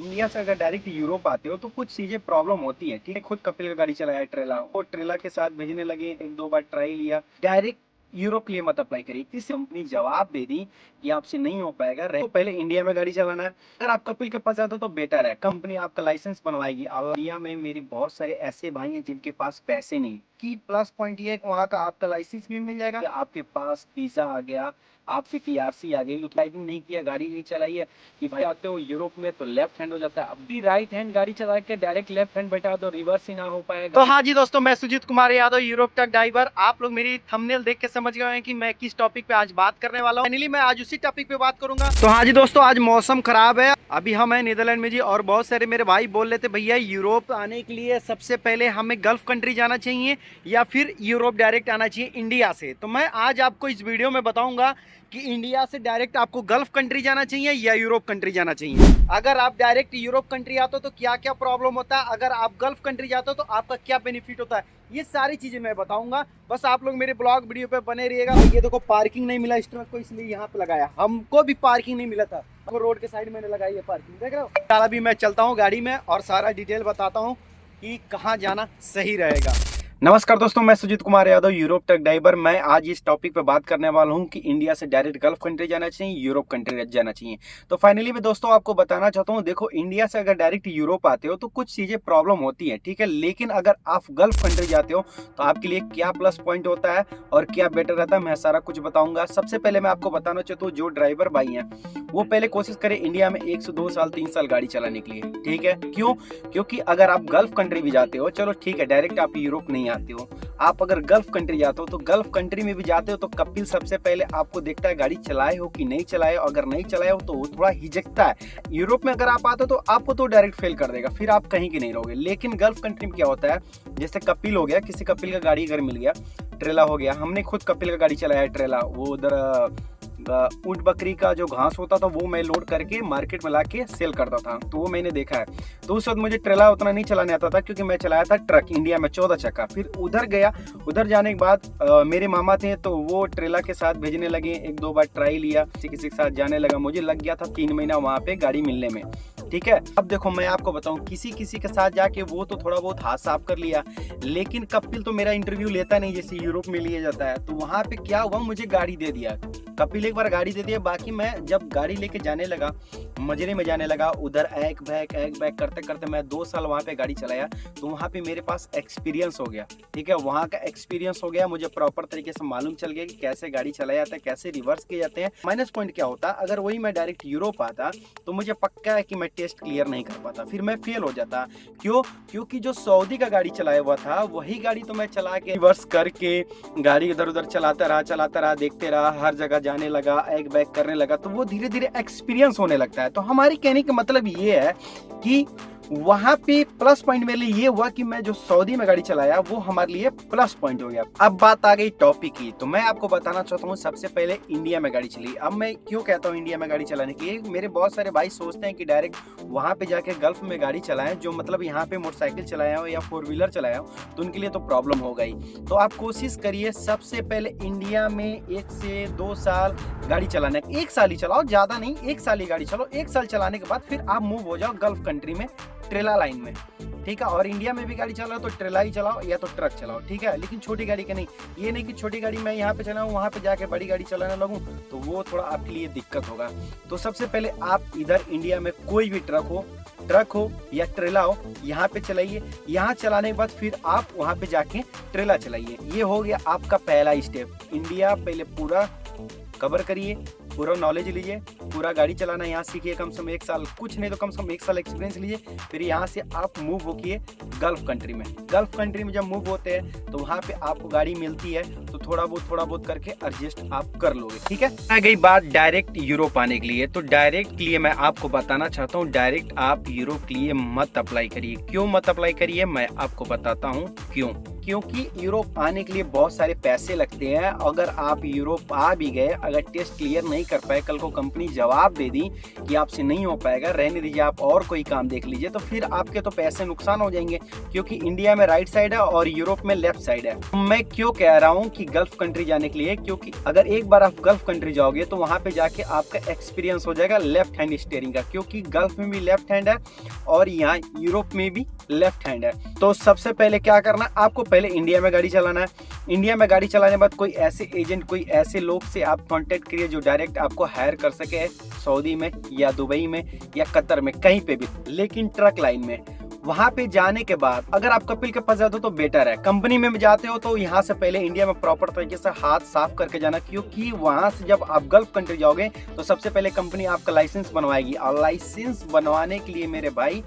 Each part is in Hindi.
इंडिया से अगर डायरेक्ट यूरोप आते हो तो कुछ चीजें प्रॉब्लम होती है। ठीक है, खुद कपिल का गाड़ी चलाया ट्रेला, वो ट्रेला के साथ भेजने लगे, एक दो बार ट्राई लिया, डायरेक्ट यूरोप के लिए मत अप्लाई करिए। किसी कंपनी जवाब दे दी कि आपसे नहीं हो पाएगा, तो पहले इंडिया में गाड़ी चलाना है। अगर आप कपिल के पास जाते हो तो बेटर है, कंपनी आपका लाइसेंस बनवाएगी। और इंडिया में मेरी बहुत सारे ऐसे भाई हैं जिनके पास पैसे नहीं की प्लस पॉइंट ये है कि वहाँ का आपका लाइसेंस भी मिल जाएगा, आपके पास वीजा आ गया, आपकी पीआरसी आ गई। ड्राइविंग नहीं किया, गाड़ी नहीं चलाई है कि भाई आते हो यूरोप में तो लेफ्ट हैंड हो जाता है, अब भी राइट हैंड गाड़ी चला के डायरेक्ट लेफ्ट हैंड बैठा दो, रिवर्स ही ना हो पाएगा। तो हाँ जी दोस्तों, मैं Sujit Kumar Yadav, Europe truck driver. आप लोग मेरी थंबनेल देख के समझ गए हैं कि मैं किस टॉपिक पे आज बात करने वाला हूँ। फाइनली मैं आज उसी टॉपिक पे बात करूंगा। तो हाँ जी दोस्तों, आज मौसम खराब है, अभी हम हैं नीदरलैंड में जी, और बहुत सारे मेरे भाई बोल रहे थे भैया यूरोप आने के लिए सबसे पहले हमें गल्फ कंट्री जाना चाहिए या फिर यूरोप डायरेक्ट आना चाहिए इंडिया से। तो मैं आज आपको इस वीडियो में बताऊंगा कि इंडिया से डायरेक्ट आपको गल्फ कंट्री जाना चाहिए या यूरोप कंट्री जाना चाहिए। अगर आप डायरेक्ट यूरोप कंट्री आते हो तो क्या क्या प्रॉब्लम होता है, अगर आप गल्फ कंट्री जाते हो तो आपका क्या बेनिफिट होता है, ये सारी चीजें मैं बताऊंगा। बस आप लोग मेरे ब्लॉग वीडियो पे बने रहिएगा। ये देखो, पार्किंग नहीं मिला इस ट्रक को, इसलिए यहाँ पे लगाया। हमको भी पार्किंग नहीं मिला था, तो रोड के साइड मैंने लगाई है पार्किंग, देख रहे हो। चल अभी मैं चलता हूँ गाड़ी में और सारा डिटेल बताता हूँ कि कहाँ जाना सही रहेगा। नमस्कार दोस्तों, मैं Sujit Kumar Yadav, Europe truck driver. मैं आज इस टॉपिक पे बात करने वाला हूं कि इंडिया से डायरेक्ट गल्फ कंट्री जाना चाहिए, यूरोप कंट्री जाना चाहिए। तो फाइनली मैं दोस्तों आपको बताना चाहता हूं, देखो इंडिया से अगर डायरेक्ट यूरोप आते हो तो कुछ चीजें प्रॉब्लम होती है, ठीक है। लेकिन अगर आप गल्फ कंट्री जाते हो तो आपके लिए क्या प्लस पॉइंट होता है और क्या बेटर रहता है, मैं सारा कुछ बताऊंगा। सबसे पहले मैं आपको बताना चाहता हूँ, जो ड्राइवर भाई है वो पहले कोशिश करें इंडिया में 1 से 2 साल 3 साल गाड़ी चलाने के लिए, ठीक है। क्यों? क्योंकि अगर आप गल्फ कंट्री भी जाते हो, चलो ठीक है, डायरेक्ट आप यूरोप नहीं आते हो, आप अगर गल्फ कंट्री जाते हो तो गल्फ कंट्री में भी जाते हो तो कपिल सबसे पहले आपको देखता है गाड़ी चलाए हो कि नहीं चलाए हो। अगर नहीं चलाए हो तो वो थोड़ा हिचकता है। यूरोप में अगर आप आते हो तो आपको तो डायरेक्ट फेल कर देगा, फिर आप कहीं के नहीं रहोगे। लेकिन गल्फ कंट्री में क्या होता है, जैसे कपिल हो गया, किसी कपिल का गाड़ी अगर मिल गया, ट्रेला हो गया, हमने खुद कपिल का गाड़ी चलाया है ट्रेला, वो उधर ऊंट बकरी का जो घास होता था वो मैं लोड करके मार्केट में ला के सेल करता था, तो वो मैंने देखा है। तो उस वक्त मुझे ट्रेला उतना नहीं चलाने आता था क्योंकि मैं चलाया था ट्रक इंडिया में 14 चक्का। फिर उधर गया, उधर जाने के बाद मेरे मामा थे तो वो ट्रेला के साथ भेजने लगे, एक दो बार ट्राई लिया, किसी के साथ जाने लगा, मुझे लग गया था 3 महीना वहाँ पे गाड़ी मिलने में, ठीक है। अब देखो मैं आपको बताऊं, किसी किसी के साथ जाके वो तो थोड़ा बहुत हाथ साफ कर लिया, लेकिन कपिल तो मेरा इंटरव्यू लेता नहीं जैसे यूरोप में लिया जाता है। तो वहां पे क्या हुआ, मुझे गाड़ी दे दिया कपिल, एक बार गाड़ी दे दिया। बाकी मैं जब गाड़ी लेके जाने लगा, मजरे में जाने लगा, उधर एक बैक करते करते मैं 2 साल वहाँ पे गाड़ी चलाया। तो वहाँ पे मेरे पास एक्सपीरियंस हो गया, ठीक है, वहाँ का एक्सपीरियंस हो गया, मुझे प्रॉपर तरीके से मालूम चल गया कि कैसे गाड़ी चलाया जाता है, कैसे रिवर्स किए जाते हैं। माइनस पॉइंट क्या होता, अगर वही मैं डायरेक्ट यूरोप आता तो मुझे पक्का है कि मैं टेस्ट क्लियर नहीं कर पाता, फिर मैं फेल हो जाता। क्यों? क्योंकि जो सऊदी का गाड़ी चलाया हुआ था वही गाड़ी तो मैं चला के रिवर्स करके गाड़ी इधर उधर चलाता रहा, देखते रहा, हर जगह जाने लगा, एक बैक करने लगा, तो वो धीरे धीरे एक्सपीरियंस होने लगता है। तो हमारी कहने का मतलब ये है कि वहां पे प्लस पॉइंट मेरे लिए ये हुआ कि मैं जो सऊदी में गाड़ी चलाया वो हमारे लिए प्लस पॉइंट हो गया। अब बात आ गई टॉपिक की, तो मैं आपको बताना चाहता हूँ सबसे पहले इंडिया में गाड़ी चली। अब मैं क्यों कहता हूँ इंडिया में गाड़ी चलाने के लिए, मेरे बहुत सारे भाई सोचते हैं कि डायरेक्ट वहां पे जाके गल्फ में गाड़ी चलाएं, जो मतलब यहाँ पे मोटरसाइकिल चलाया हो या 4 व्हीलर चलाया हो तो उनके लिए तो प्रॉब्लम हो गई। तो आप कोशिश करिए सबसे पहले इंडिया में 1 से 2 साल गाड़ी चलाने, 1 साल ही चलाओ, ज्यादा नहीं, 1 साल ही गाड़ी चलो। 1 साल चलाने के बाद फिर आप मूव हो जाओ गल्फ कंट्री में, ट्रेला लाइन में, ठीक है। और इंडिया में भी गाड़ी चलाओ तो ट्रेला ही चलाओ या तो ट्रक चलाओ, ठीक है। लेकिन छोटी गाड़ी के नहीं, ये नहीं कि छोटी गाड़ी मैं यहाँ पे चलाऊं वहां पे जाके बड़ी गाड़ी चलाने लगूं, तो वो थोड़ा आपके लिए दिक्कत होगा। तो सबसे पहले आप इधर इंडिया में कोई भी ट्रक हो या ट्रेला हो, यहाँ पे चलाइए। यहाँ चलाने के बाद फिर आप वहां पे जाके ट्रेला चलाइए। ये हो गया आपका पहला स्टेप। इंडिया पहले पूरा कवर करिए, पूरा नॉलेज लीजिए, पूरा गाड़ी चलाना यहाँ सीखिए, कम से कम 1 साल, कुछ नहीं तो कम से कम 1 साल एक्सपीरियंस लीजिए। फिर यहाँ से आप मूव होकिए गल्फ कंट्री में। गल्फ कंट्री में जब मूव होते हैं तो वहाँ पे आपको गाड़ी मिलती है तो थोड़ा बहुत करके एडजस्ट आप कर लोगे, ठीक है। आ गई बात डायरेक्ट यूरोप आने के लिए, तो डायरेक्ट के लिए मैं आपको बताना चाहता हूँ, डायरेक्ट आप यूरोप के लिए मत अप्लाई करिए। क्यों मत अप्लाई करिए, मैं आपको बताता हूँ क्यों। क्योंकि यूरोप आने के लिए बहुत सारे पैसे लगते हैं। अगर आप यूरोप आ भी गए, अगर टेस्ट क्लियर नहीं कर पाए, कल को कंपनी जवाब दे दी कि आपसे नहीं हो पाएगा, रहने दीजिए, आप और कोई काम देख लीजिए, तो फिर आपके तो पैसे नुकसान हो जाएंगे, क्योंकि इंडिया में राइट साइड है और यूरोप में लेफ्ट साइड है। मैं क्यों कह रहा हूँ कि गल्फ कंट्री जाने के लिए, क्योंकि अगर एक बार आप गल्फ कंट्री जाओगे तो वहां पे जाके आपका एक्सपीरियंस हो जाएगा लेफ्ट हैंड स्टीयरिंग का, क्योंकि गल्फ में भी लेफ्ट हैंड है और यहाँ यूरोप में भी लेफ्ट हैंड है। तो सबसे पहले क्या करना है, आपको पहले इंडिया में गाड़ी चलाना है। इंडिया में गाड़ी चलाने के बाद कोई ऐसे एजेंट, कोई ऐसे लोग से आप कांटेक्ट करिए जो डायरेक्ट आपको हायर कर सके, सऊदी में या दुबई में या कतर में, कहीं पे भी, लेकिन ट्रक लाइन में। वहां पे जाने के बाद अगर आप कपिल के पास जाते हो तो बेटर है। कंपनी में जाते हो तो यहाँ से पहले इंडिया में प्रॉपर तरीके से हाथ साफ करके जाना, क्योंकि वहां से जब आप गल्फ कंट्री जाओगे तो सबसे पहले कंपनी आपका लाइसेंस बनवाएगी, और लाइसेंस बनवाने के लिए मेरे भाई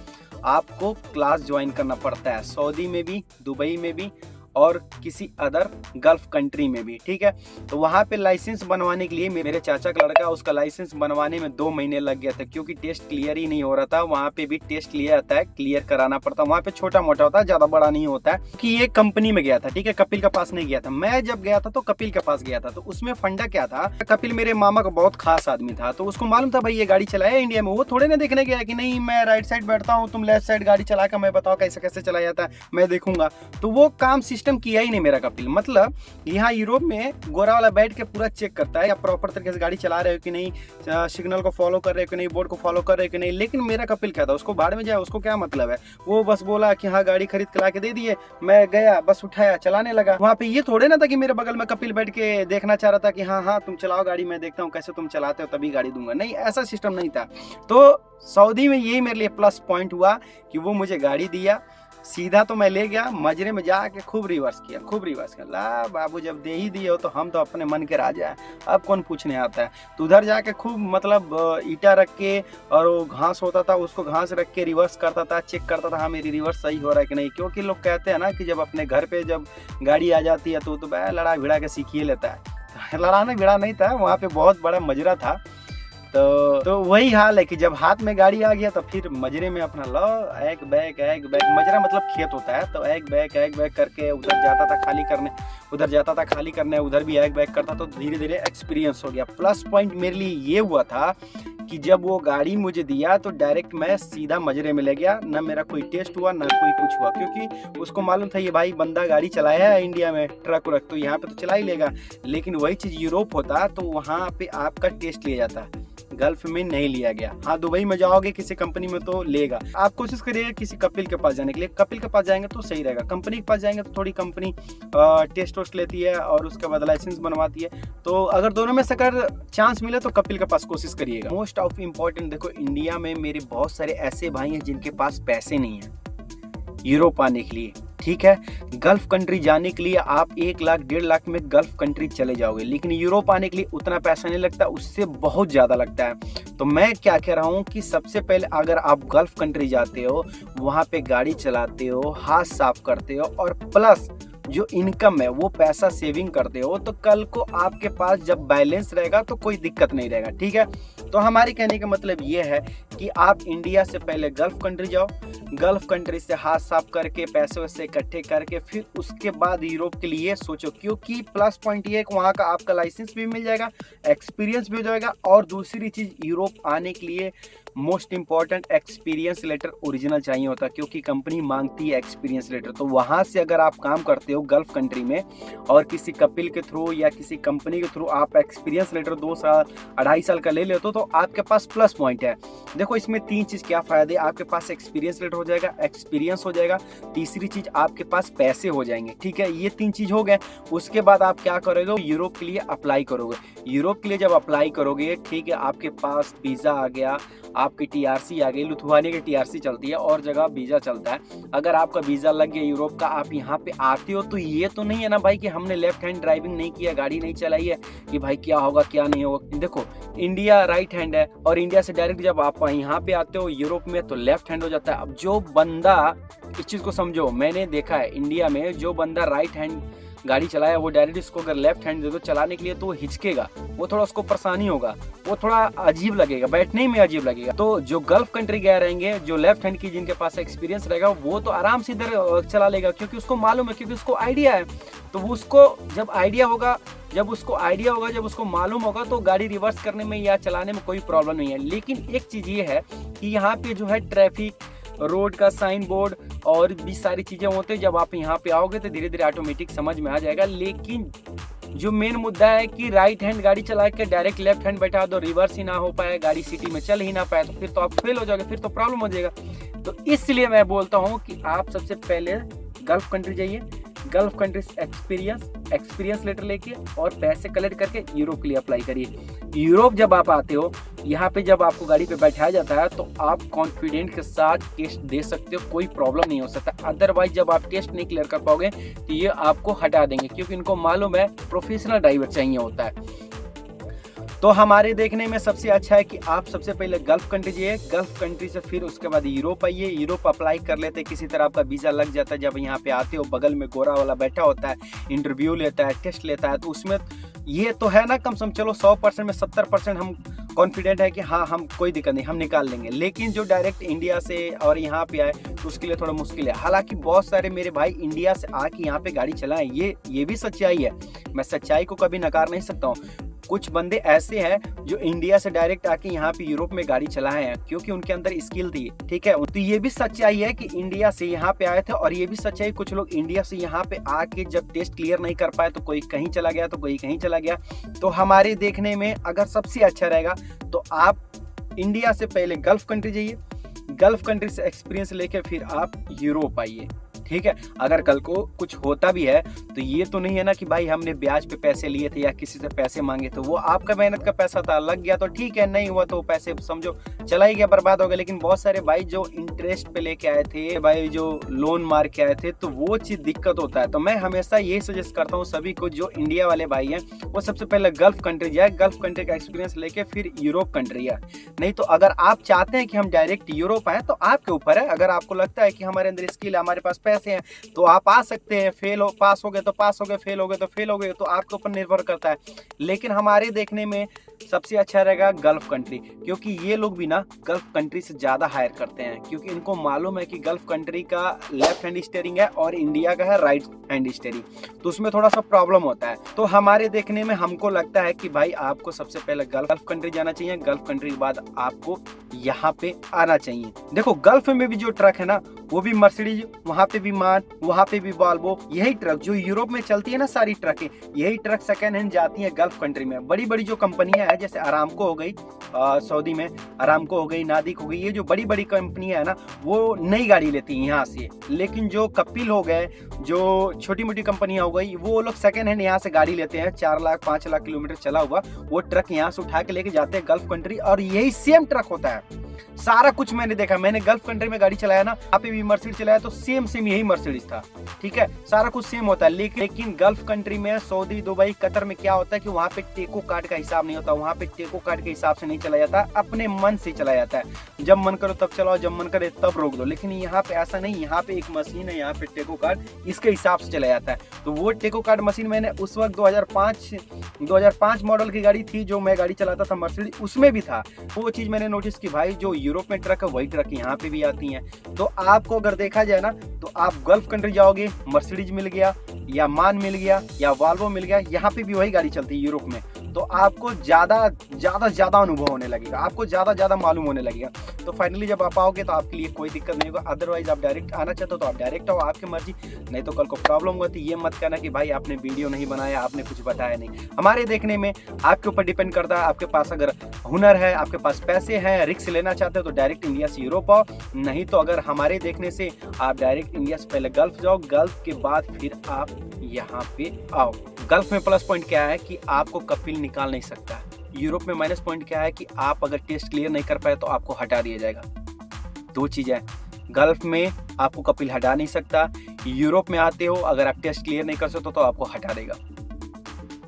आपको क्लास ज्वाइन करना पड़ता है, सऊदी में भी, दुबई में भी और किसी अदर गल्फ कंट्री में भी, ठीक है। तो वहाँ पे लाइसेंस बनवाने के लिए मेरे चाचा का लड़का, उसका लाइसेंस बनवाने में 2 महीने लग गया था, क्योंकि टेस्ट क्लियर ही नहीं हो रहा था। वहाँ पे भी टेस्ट क्लियर आता है, क्लियर कराना पड़ता है। वहाँ पे छोटा मोटा होता है, ज्यादा बड़ा नहीं होता है। कि ये कंपनी में गया था, ठीक है, कपिल के पास नहीं गया था। मैं जब गया था तो कपिल के पास गया था। तो उसमें फंडा क्या था, कपिल मेरे मामा का बहुत खास आदमी था, तो उसको मालूम था भाई ये गाड़ी चलाया इंडिया में। वो थोड़े ना देखने गया कि नहीं मैं राइट साइड बैठता हूँ, तुम लेफ्ट साइड गाड़ी चला कर मैं बताओ कैसे कैसे चलाया जाता है, मैं देखूंगा। तो वो काम सिस्टम किया ही नहीं मेरा कपिल। मतलब यहाँ यूरोप में गोरा वाला बैठ के पूरा चेक करता है या प्रॉपर तरीके से गाड़ी चला रहे हो कि नहीं, सिग्नल को फॉलो कर रहे हो कि नहीं, बोर्ड को फॉलो कर रहे हो कि नहीं। लेकिन मेरा कपिल क्या था, उसको बाहर में जाए, उसको क्या मतलब है, वो बस बोला कि हाँ गाड़ी खरीद के ला के दे दिए, मैं गया बस उठाया चलाने लगा। वहाँ पे ये थोड़े ना था कि मेरे बगल में कपिल बैठ के देखना चाह रहा था कि हाँ हाँ तुम चलाओ गाड़ी, मैं देखता हूँ कैसे तुम चलाते हो तभी गाड़ी दूंगा, नहीं, ऐसा सिस्टम नहीं था। तो सऊदी में यही मेरे लिए प्लस पॉइंट हुआ कि वो मुझे गाड़ी दिया, सीधा तो मैं ले गया, मजरे में जाके खूब रिवर्स किया, खूब रिवर्स किया। ला बाबू जब दे ही दिए हो तो हम तो अपने मन के राजा है, अब कौन पूछने आता है। तो उधर जाके खूब मतलब ईटा रख के, और वो घास होता था उसको घास रख के रिवर्स करता था, चेक करता था हाँ मेरी रिवर्स सही हो रहा है कि नहीं। क्योंकि लोग कहते हैं ना कि जब अपने घर पे जब गाड़ी आ जाती है तो लड़ा भिड़ा के सीखिए लेता है। लड़ाना भिड़ा नहीं था, वहाँ पे बहुत बड़ा मजरा था। तो वही हाल है कि जब हाथ में गाड़ी आ गया तो फिर मजरे में अपना लो एक बैग, मजरा मतलब खेत होता है, तो एक बैग करके उधर जाता था खाली करने, उधर भी एक बैग करता। तो धीरे धीरे एक्सपीरियंस हो गया। प्लस पॉइंट मेरे लिए ये हुआ था कि जब वो गाड़ी मुझे दिया तो डायरेक्ट मैं सीधा मजरे में ले गया, ना मेरा कोई टेस्ट हुआ ना कोई कुछ हुआ, क्योंकि उसको मालूम था ये भाई बंदा गाड़ी चलाया है इंडिया में, ट्रक व्रक तो यहाँ पे तो चला ही लेगा। लेकिन वही चीज यूरोप होता तो वहाँ पे आपका टेस्ट लिया जाता, गल्फ में नहीं लिया गया। हाँ दुबई में जाओगे किसी कंपनी में तो लेगा। आप कोशिश करिएगा किसी कपिल के पास जाने के लिए, कपिल के पास जाएंगे तो सही रहेगा। कंपनी के पास जाएंगे तो थोड़ी कंपनी टेस्ट वोस्ट लेती है और उसके बाद लाइसेंस बनवाती है। तो अगर दोनों में से अगर चांस मिले तो कपिल के पास कोशिश करिएगा। मोस्ट ऑफ इम्पोर्टेंट देखो, इंडिया में मेरे बहुत सारे ऐसे भाई हैं जिनके पास पैसे नहीं है यूरोप आने के लिए, ठीक है। गल्फ कंट्री जाने के लिए आप 1 लाख 1.5 लाख में गल्फ कंट्री चले जाओगे, लेकिन यूरोप आने के लिए उतना पैसा नहीं लगता, उससे बहुत ज़्यादा लगता है। तो मैं क्या कह रहा हूँ कि सबसे पहले अगर आप गल्फ कंट्री जाते हो, वहाँ पे गाड़ी चलाते हो, हाथ साफ करते हो और प्लस जो इनकम है वो पैसा सेविंग करते हो, तो कल को आपके पास जब बैलेंस रहेगा तो कोई दिक्कत नहीं रहेगा, ठीक है। तो हमारे कहने का मतलब ये है कि आप इंडिया से पहले गल्फ कंट्री जाओ, गल्फ कंट्री से हाथ साफ करके पैसे वैसे इकट्ठे करके फिर उसके बाद यूरोप के लिए सोचो, क्योंकि प्लस पॉइंट ये है कि वहाँ का आपका लाइसेंस भी मिल जाएगा, एक्सपीरियंस भी हो जाएगा, और दूसरी चीज़ यूरोप आने के लिए most important experience letter original चाहिए होता है, क्योंकि कंपनी मांगती है एक्सपीरियंस लेटर। तो वहाँ से अगर आप काम करते हो गल्फ कंट्री में और किसी कपिल के थ्रू या किसी कंपनी के थ्रू आप एक्सपीरियंस लेटर 2 साल 2.5 साल का ले लेते हो तो आपके पास प्लस पॉइंट है। देखो इसमें 3 चीज़ क्या फ़ायदे, आपके पास एक्सपीरियंस लेटर हो जाएगा, एक्सपीरियंस हो जाएगा, तीसरी चीज़ आपके पास पैसे हो जाएंगे, ठीक है। ये 3 चीज़ हो गए। उसके बाद आप क्या करोगे, यूरोप के लिए अप्लाई करोगे। यूरोप के लिए जब अप्लाई करोगे, ठीक है, आपके पास वीज़ा आ गया, आपकी टीआरसी आ गई। लिथुआनिया की टीआरसी चलती है और जगह वीज़ा चलता है। अगर आपका वीज़ा लग गया यूरोप का, आप यहाँ पे आते हो तो ये तो नहीं है ना भाई कि हमने लेफ्ट हैंड ड्राइविंग नहीं किया, गाड़ी नहीं चलाई है कि भाई क्या होगा क्या नहीं होगा। देखो इंडिया राइट हैंड है और इंडिया से डायरेक्ट जब आप यहाँ पे आते हो यूरोप में तो लेफ्ट हैंड हो जाता है। अब जो बंदा, इस चीज़ को समझो, मैंने देखा है इंडिया में जो बंदा राइट हैंड गाड़ी चलाया, वो डायरेक्ट इसको अगर लेफ्ट हैंड दे दो चलाने के लिए तो वो हिचकेगा, वो थोड़ा उसको परेशानी होगा, वो थोड़ा अजीब लगेगा, बैठने में अजीब लगेगा। तो जो गल्फ कंट्री गए रहेंगे, जो लेफ्ट हैंड की जिनके पास एक्सपीरियंस रहेगा, वो तो आराम से इधर चला लेगा, क्योंकि उसको मालूम है, क्योंकि उसको आइडिया है। तो उसको जब आइडिया होगा, जब उसको मालूम होगा, तो गाड़ी रिवर्स करने में या चलाने में कोई प्रॉब्लम नहीं है। लेकिन एक चीज ये है कि यहाँ पे जो है ट्रैफिक, रोड का साइन बोर्ड और भी सारी चीजें होते हैं, जब आप यहाँ पे आओगे तो धीरे धीरे ऑटोमेटिक समझ में आ जाएगा। लेकिन जो मेन मुद्दा है कि राइट हैंड गाड़ी चला के डायरेक्ट लेफ्ट हैंड बैठा दो, रिवर्स ही ना हो पाए, गाड़ी सिटी में चल ही ना पाए, तो फिर तो आप फेल हो जाओगे, फिर तो प्रॉब्लम हो जाएगा। तो इसलिए मैं बोलता हूँ कि आप सबसे पहले गल्फ कंट्री जाइए, गल्फ कंट्री से एक्सपीरियंस लेटर लेके और पैसे कलेक्ट करके यूरोप के लिए अप्लाई करिए। यूरोप जब आप आते हो, यहाँ पे जब आपको गाड़ी पे बैठाया जाता है, तो आप कॉन्फिडेंट के साथ टेस्ट दे सकते हो, कोई प्रॉब्लम नहीं हो सकता। अदरवाइज जब आप टेस्ट नहीं क्लियर कर पाओगे तो ये आपको हटा देंगे, क्योंकि इनको मालूम है प्रोफेशनल ड्राइवर चाहिए होता है। तो हमारे देखने में सबसे अच्छा है कि आप सबसे पहले गल्फ कंट्री जाइए, गल्फ कंट्री से फिर उसके बाद यूरोप आइए, यूरोप अप्लाई कर लेते हैं, किसी तरह आपका वीज़ा लग जाता है। जब यहाँ पे आते हो, बगल में गोरा वाला बैठा होता है, इंटरव्यू लेता है, टेस्ट लेता है, तो उसमें ये तो है ना, कम से कम चलो 100% में 70% हम कॉन्फिडेंट है कि हाँ, हम कोई दिक्कत नहीं, हम निकाल लेंगे। लेकिन जो डायरेक्ट इंडिया से और यहाँ पे आए तो उसके लिए थोड़ा मुश्किल है। हालांकि बहुत सारे मेरे भाई इंडिया से आके यहाँ पे गाड़ी चलाएं, ये भी सच्चाई है, मैं सच्चाई को कभी नकार नहीं सकता हूँ। कुछ बंदे ऐसे हैं जो इंडिया से डायरेक्ट आके यहाँ पे यूरोप में गाड़ी चलाए हैं, क्योंकि उनके अंदर स्किल थी, ठीक है। तो ये भी सच्चाई है कि इंडिया से यहाँ पे आए थे, और ये भी सच्चाई कुछ लोग इंडिया से यहाँ पे आके जब टेस्ट क्लियर नहीं कर पाए तो कोई कहीं चला गया, तो कोई कहीं चला गया। तो हमारे देखने में अगर सबसे अच्छा रहेगा तो आप इंडिया से पहले गल्फ कंट्री जाइए, गल्फ कंट्री से एक्सपीरियंस लेके फिर आप यूरोप आइए, ठीक है। अगर कल को कुछ होता भी है तो ये तो नहीं है ना कि भाई हमने ब्याज पे पैसे लिए थे या किसी से पैसे मांगे, तो वो आपका मेहनत का पैसा था, लग गया तो ठीक है, नहीं हुआ तो पैसे समझो चला ही गया, बर्बाद हो गया। लेकिन बहुत सारे भाई जो इंटरेस्ट पे लेके आए थे, भाई जो लोन मार के आए थे, तो वो चीज दिक्कत होता है। तो मैं हमेशा यही सजेस्ट करता हूँ सभी को, जो इंडिया वाले भाई हैं, वो सबसे पहले गल्फ कंट्री जाए, गल्फ कंट्री का एक्सपीरियंस लेके फिर यूरोप कंट्री है। नहीं तो अगर आप चाहते हैं कि हम डायरेक्ट यूरोप आए तो आपके ऊपर है। अगर आपको लगता है कि हमारे अंदर स्किल है, हमारे पास पैसे हैं, तो आप आ सकते हैं। पास हो गए तो पास हो गए, फेल हो गए तो फेल हो गए, तो आपके ऊपर निर्भर करता है। लेकिन हमारे देखने में सबसे अच्छा रहेगा गल्फ कंट्री, क्योंकि ये लोग भी ना गल्फ कंट्री से ज्यादा हायर करते हैं, क्योंकि इनको मालूम है कि गल्फ कंट्री का लेफ्ट हैंड स्टीयरिंग है और इंडिया का है राइट हैंड स्टीयरिंग, तो उसमें थोड़ा सा प्रॉब्लम होता है। तो हमारे देखने में हमको लगता है कि भाई आपको सबसे पहले गल्फ कंट्री जाना चाहिए, गल्फ कंट्री के बाद आपको यहाँ पे आना चाहिए। देखो गल्फ में भी जो ट्रक है ना, वो भी मर्सिडीज, वहाँ पे भी मान, वहाँ पे भी वॉल्वो, यही ट्रक जो यूरोप में चलती है ना, सारी ट्रकें, यही ट्रक सेकेंड हैंड जाती है गल्फ कंट्री में। बड़ी बड़ी जो कंपनियां हैं, जैसे अरामको हो गई सऊदी में, अरामको हो गई, नादिक हो गई, ये जो बड़ी बड़ी कंपनियां है ना, वो नई गाड़ी लेती हैं यहाँ से। लेकिन जो कपिल हो गए, जो छोटी मोटी कंपनियां हो गई, वो लोग सेकेंड हैंड यहाँ से गाड़ी लेते हैं, 4 लाख 5 लाख किलोमीटर चला हुआ, वो ट्रक यहाँ से उठा के लेके जाते हैं गल्फ कंट्री, और यही सेम ट्रक होता है। सारा कुछ मैंने देखा, मैंने गल्फ कंट्री में गाड़ी चलाया ना, यहाँ पे भी मर्सिडीज चलाया, तो सेम यही मर्सिडीज था, ठीक है, सारा कुछ सेम होता है। लेकिन गल्फ कंट्री में, सऊदी, दुबई, कतर में क्या होता है कि वहाँ पे टेको कार्ड का हिसाब नहीं होता, वहाँ पे टेको कार्ड के हिसाब से नहीं चलाया जाता, अपने मन से चलाया जाता है। जब मन करो तब चलाओ, जब मन करे तब रोक दो। लेकिन यहाँ पे ऐसा नहीं, यहाँ पे एक मशीन है, यहाँ पे टेको कार्ड इसके हिसाब से चलाया जाता है। तो वो टेको कार्ड मशीन मैंने उस वक्त 2005 मॉडल की गाड़ी थी जो मैं गाड़ी चलाता था मर्सिडीज, उसमें भी था। वो चीज मैंने नोटिस की, भाई जो यूरोप में ट्रक है वही ट्रक यहाँ पे भी आती हैं। तो आपको अगर देखा जाए ना, तो आप गल्फ कंट्री जाओगे, मर्सिडीज मिल गया या मान मिल गया या वॉल्वो मिल गया, यहाँ पे भी वही गाड़ी चलती है यूरोप में, तो आपको ज्यादा अनुभव होने लगेगा, आपको ज्यादा मालूम होने लगेगा। तो फाइनली जब आप आओगे तो आपके लिए कोई दिक्कत नहीं होगा। अदरवाइज आप डायरेक्ट आना चाहते हो तो आप डायरेक्ट आओ, आपकी मर्जी। नहीं तो कल को प्रॉब्लम हुआ तो ये मत कहना कि भाई आपने वीडियो नहीं बनाया, आपने कुछ बताया नहीं। हमारे देखने में आपके ऊपर डिपेंड करता है, आपके पास अगर हुनर है, आपके पास पैसे हैं, रिस्क लेना चाहते हो तो डायरेक्ट इंडिया से यूरोप आओ। नहीं तो अगर हमारे देखने से आप डायरेक्ट इंडिया से पहले गल्फ जाओ, गल्फ के बाद फिर आप यहाँ पे आओ। गल्फ में प्लस पॉइंट क्या है कि आपको कपिल निकाल नहीं सकता। यूरोप में माइनस पॉइंट क्या है कि आप अगर टेस्ट क्लियर नहीं कर पाए तो आपको हटा दिया जाएगा। दो चीजें, गल्फ में आपको कपिल हटा नहीं सकता, यूरोप में आते हो अगर आप टेस्ट क्लियर नहीं कर सकते तो आपको हटा देगा,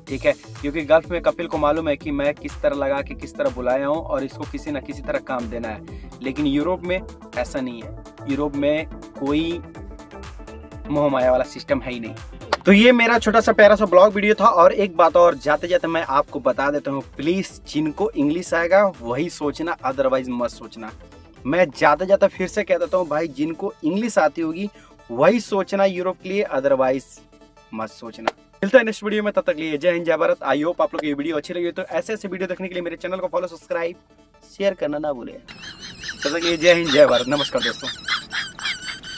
ठीक है। क्योंकि गल्फ में कपिल को मालूम है कि मैं किस तरह लगा के किस तरह बुलाया हूँ और इसको किसी न किसी तरह काम देना है। लेकिन यूरोप में ऐसा नहीं है, यूरोप में कोई मोह माया वाला सिस्टम है ही नहीं। तो ये मेरा छोटा सा प्यारा सा ब्लॉग वीडियो था। और एक बात और जाते जाते मैं आपको बता देता हूँ, प्लीज जिनको इंग्लिश आएगा वही सोचना, अदरवाइज मत सोचना। मैं जाते जाते फिर से कह देता हूँ भाई, जिनको इंग्लिश आती होगी वही सोचना यूरोप के लिए, अदरवाइज मत सोचना। मिलता है नेक्स्ट वीडियो में, तब तक लिए जय हिंद जय भारत। आई होप आप लोग को ये वीडियो अच्छी लगी। तो ऐसे ऐसे वीडियो देखने के लिए मेरे चैनल को फॉलो, सब्सक्राइब, शेयर करना ना भूले। तब तक लिए जय हिंद जय भारत। नमस्कार दोस्तों।